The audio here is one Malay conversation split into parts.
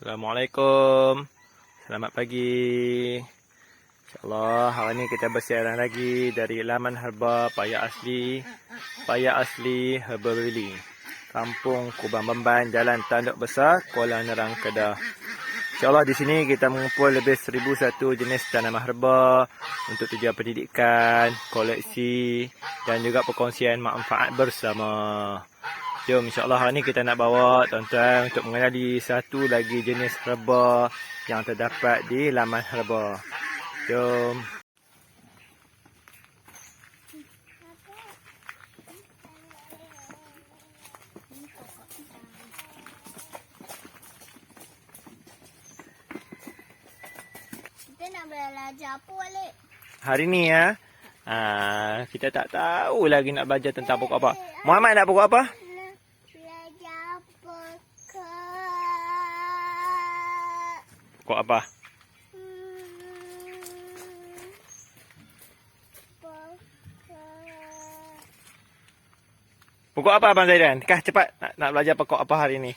Assalamualaikum. Selamat pagi. InsyaAllah hari ni kita bersiaran lagi dari laman herba Paya Asli Herbal Kampung Kubang Bemban, Jalan Tanduk Besar, Kuala Nerang, Kedah. InsyaAllah di sini kita mengumpul lebih 1001 jenis tanaman herba untuk tujuan pendidikan, koleksi dan juga perkongsian manfaat bersama. Jom insyaAllah hari ni kita nak bawa tuan-tuan untuk mengenali satu lagi jenis herba yang terdapat di laman herba. Jom. Kita nak belajar apa balik? Hari ni kita tak tahu lagi nak belajar tentang pokok apa. Muhammad nak pokok apa? Belajar Pokok apa? Pokok apa Abang Zaidan? Kah cepat nak belajar pokok apa hari ni?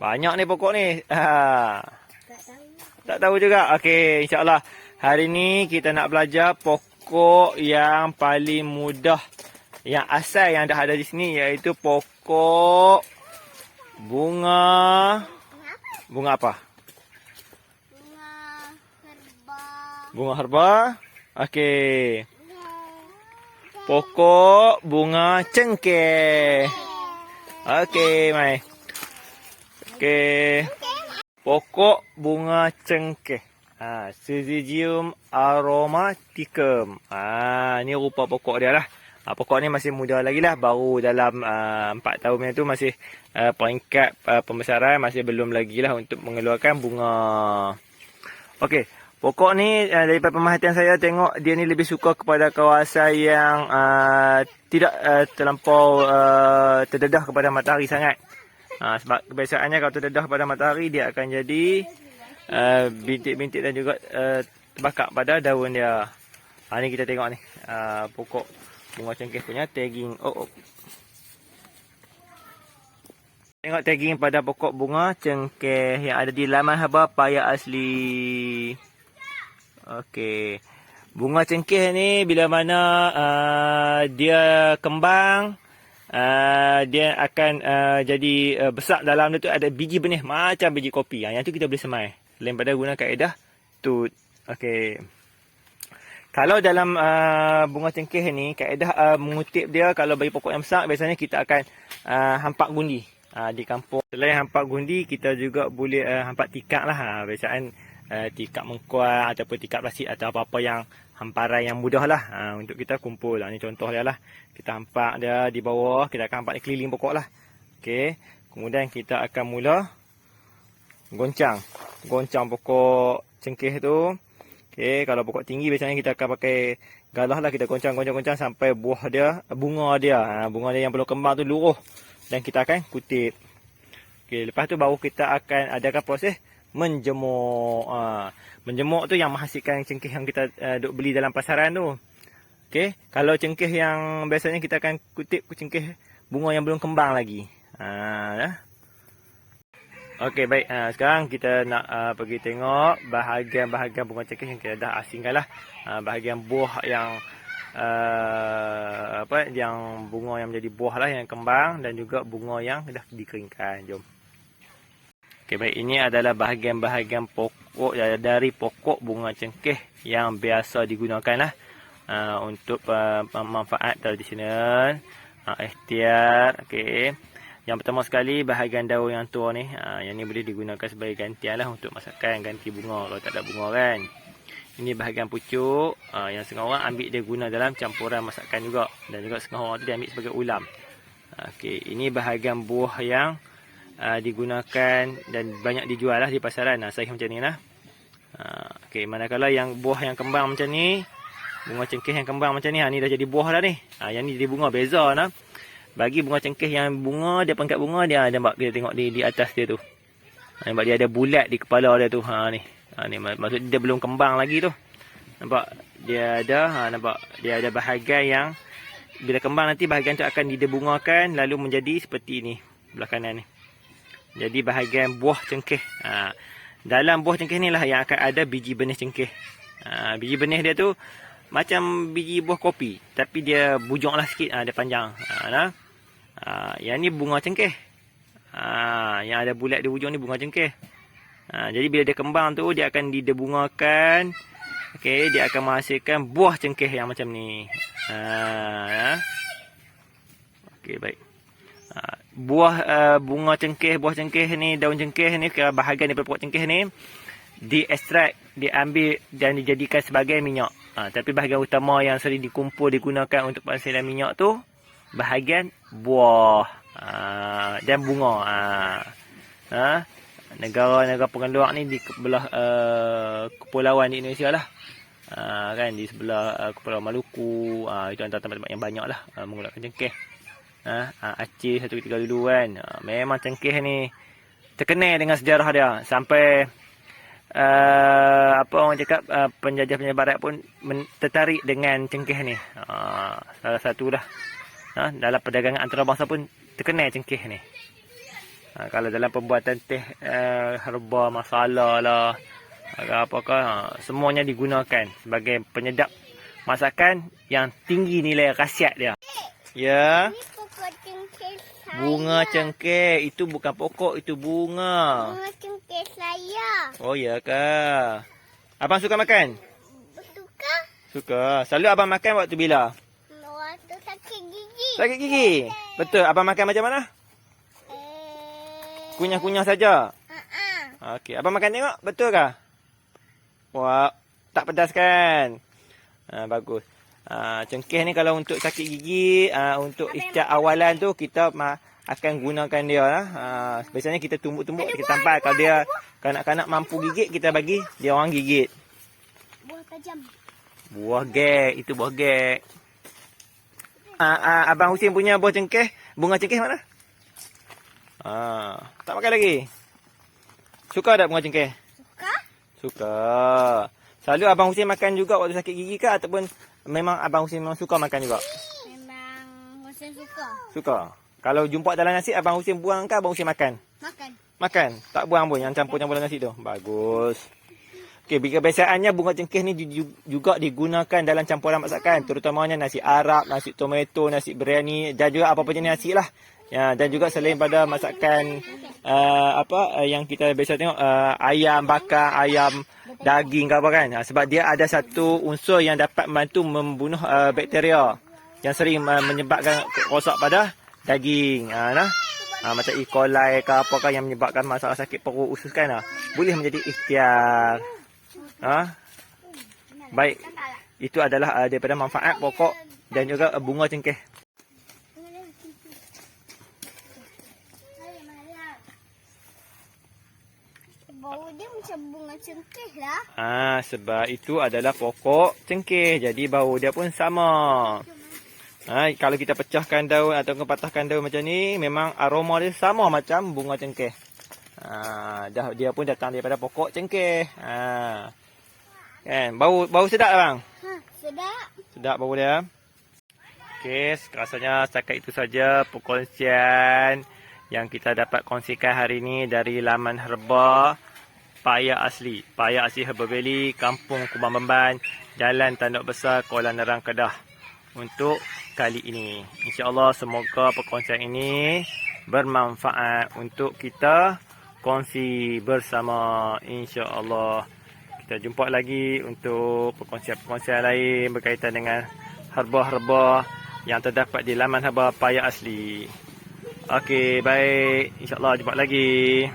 Banyak ni pokok ni. Tak tahu. Tak tahu juga. Okey, insya-Allah hari ni kita nak belajar pokok yang paling mudah, yang asal yang dah ada di sini, iaitu pokok bunga. Bunga apa? Bunga herba. Bunga herba. Okey. Pokok bunga cengkeh. Okey, mai. Okey. Pokok bunga cengkeh. Syzygium aromaticum. Ni rupa pokok dia lah. Pokok ni masih muda lagi lah. Baru dalam 4 tahun tu masih peringkat pembesaran. Masih belum lagi lah untuk mengeluarkan bunga. Okey. Pokok ni daripada pemerhatian saya tengok dia ni lebih suka kepada kawasan yang tidak terlampau terdedah kepada matahari sangat. Sebab kebiasaannya kalau terdedah pada matahari dia akan jadi bintik-bintik dan juga terbakar pada daun dia. Ni kita tengok ni pokok bunga cengkeh punya tagging. Tengok tagging pada pokok bunga cengkeh yang ada di laman herba Paya Asli. Okey. Bunga cengkeh ni bila mana dia kembang, dia akan jadi besar. Dalam dia tu ada biji benih macam biji kopi. Yang tu kita boleh semai. Selain pada guna kaedah tut. Okey. Kalau dalam bunga cengkeh ni, kaedah mengutip dia, kalau bagi pokok yang besar, biasanya kita akan hampak gundi. Di kampung, selain hampak gundi, kita juga boleh hampak tikar lah. Biasaan tikar mengkuat ataupun tikar plastik atau apa-apa yang hamparan yang mudah lah untuk kita kumpul. Ni contoh dia lah. Kita hampak dia di bawah, kita akan hampak di keliling pokok lah. Okey. Kemudian kita akan mula goncang pokok cengkeh tu. Okey, kalau pokok tinggi biasanya kita akan pakai galah lah, kita goncang sampai bunga dia yang belum kembang tu luruh dan kita akan kutip. Okey, lepas tu baru kita akan adakan proses menjemur. Menjemur tu yang menghasilkan cengkeh yang kita duk beli dalam pasaran tu. Okey, kalau cengkeh yang biasanya kita akan kutip cengkeh bunga yang belum kembang lagi. Okey, baik. Sekarang kita nak pergi tengok bahagian-bahagian bunga cengkeh yang kita dah asingkan lah. Bahagian buah yang yang bunga yang menjadi buah lah yang kembang, dan juga bunga yang dah dikeringkan. Jom. Okey, baik. Ini adalah bahagian-bahagian pokok dari pokok bunga cengkeh yang biasa digunakan lah untuk manfaat tradisional, ikhtiar. Okey. Yang pertama sekali, bahagian daun yang tua ni. Yang ni boleh digunakan sebagai gantian lah untuk masakan, ganti bunga kalau tak ada bunga kan. Ini bahagian pucuk. Yang setengah orang ambil dia guna dalam campuran masakan juga. Dan juga setengah orang tu dia ambil sebagai ulam. Okey, ini bahagian buah yang digunakan dan banyak dijual lah di pasaran. Saiz macam ni lah. Okey, manakala yang buah yang kembang macam ni, bunga cengkeh yang kembang macam ni, ni dah jadi buah dah ni. Yang ni jadi bunga, beza lah. Bagi bunga cengkeh yang bunga, dia pangkat bunga dia, nampak kita tengok di atas dia tu. Nampak dia ada bulat di kepala dia tu. Ni maksud dia belum kembang lagi tu. Nampak dia ada nampak dia ada bahagian yang bila kembang nanti bahagian tu akan didebungakan lalu menjadi seperti ini belah kanan ni. Jadi bahagian buah cengkeh. Dalam buah cengkeh ni lah yang akan ada biji benih cengkeh. Biji benih dia tu macam biji buah kopi. Tapi dia bujung lah sikit. Dia panjang. Yang ni bunga cengkeh. Yang ada bulat di hujung ni bunga cengkeh. Jadi bila dia kembang tu, dia akan didebungakan. Okey, dia akan menghasilkan buah cengkeh yang macam ni. Okey, baik. Bunga cengkeh, buah cengkeh ni, daun cengkeh ni, bahagian daripada pokok cengkeh ni diekstrak, diambil dan dijadikan sebagai minyak. Tapi bahagian utama yang sering digunakan untuk penghasilan minyak tu bahagian buah dan bunga. Negara-negara pengeluar ni di belah kepulauan di Indonesia lah. Kan di sebelah Kepulauan Maluku, itu antara tempat-tempat yang banyak lah menggunakan cengkeh. Aceh satu ketika dulu kan, memang cengkeh ni terkenal dengan sejarah dia sampai apa orang cakap, penjajah-penjajah barat pun tertarik dengan cengkeh ni. Salah satu lah dalam perdagangan antarabangsa pun terkenal cengkeh ni. Kalau dalam pembuatan teh, herba, masala lah, apakah, semuanya digunakan sebagai penyedap masakan yang tinggi nilai khasiat dia. Ya. Ini pokok cengkeh saya. Bunga cengkeh. Itu bukan pokok, itu bunga. Bunga cengkeh saya. Oh ya ke? Abang suka makan? Suka? Suka. Selalu abang makan waktu bila? Waktu sakit gigi. Sakit gigi? Betul. Abang makan macam mana? Kunyah-kunyah saja. Okey. Abang makan tengok. Betul ke? Wah. Tak pedas kan? Bagus. Cengkeh ni kalau untuk sakit gigi, untuk istiak awalan tu kita akan gunakan dia lah. Biasanya kita tumbuk-tumbuk, kita tampal. Kalau dia kanak-kanak mampu gigit, kita bagi dia orang gigit. Buah tajam. Buah gek, itu buah gek. Abang Husin punya buah cengkeh, bunga cengkeh mana? Tak makan lagi. Suka tak bunga cengkeh? Suka? Suka. Selalu Abang Husin makan juga waktu sakit gigi ke, ataupun memang Abang Husin memang suka makan juga? Memang Husin suka. Suka. Kalau jumpa dalam nasi, Abang Husin buang ke Abang Husin makan? Makan. Makan? Tak buang pun yang campur-campur dalam nasi tu? Bagus. Okey, kebiasaannya bunga cengkeh ni juga digunakan dalam campuran masakan. Terutamanya nasi Arab, nasi tomato, nasi biryani dan juga apa-apa jenis nasi lah. Ya, dan juga selain pada masakan yang kita biasa tengok, ayam bakar, ayam daging ke apa kan. Sebab dia ada satu unsur yang dapat membantu membunuh bakteria yang sering menyebabkan rosak pada daging. Macam E. coli ke apakah yang menyebabkan masalah sakit perut usus kan. Boleh menjadi ikhtiar. Baik. Itu adalah daripada manfaat pokok dan juga bunga cengkeh. Bau dia macam bunga cengkeh lah. Sebab itu adalah pokok cengkeh. Jadi bau dia pun sama. Kalau kita pecahkan daun atau patahkan daun macam ni, memang aroma dia sama macam bunga cengkeh. Dia pun datang daripada pokok cengkeh. Kan? Bau sedap tak bang? Sedap. Sedap bau dia. Okey, rasanya setakat itu saja perkongsian yang kita dapat kongsikan hari ini dari laman herba Paya Asli. Paya Asli Herbal Valley, Kampung Kubang Bemban, Jalan Tanduk Besar, Kuala Nerang, Kedah. Untuk kali ini, InsyaAllah semoga perkongsian ini bermanfaat untuk kita kongsi bersama. InsyaAllah kita jumpa lagi untuk perkongsian-perkongsian lain berkaitan dengan herba-herba yang terdapat di laman herba Paya Asli. Okey, baik. InsyaAllah jumpa lagi.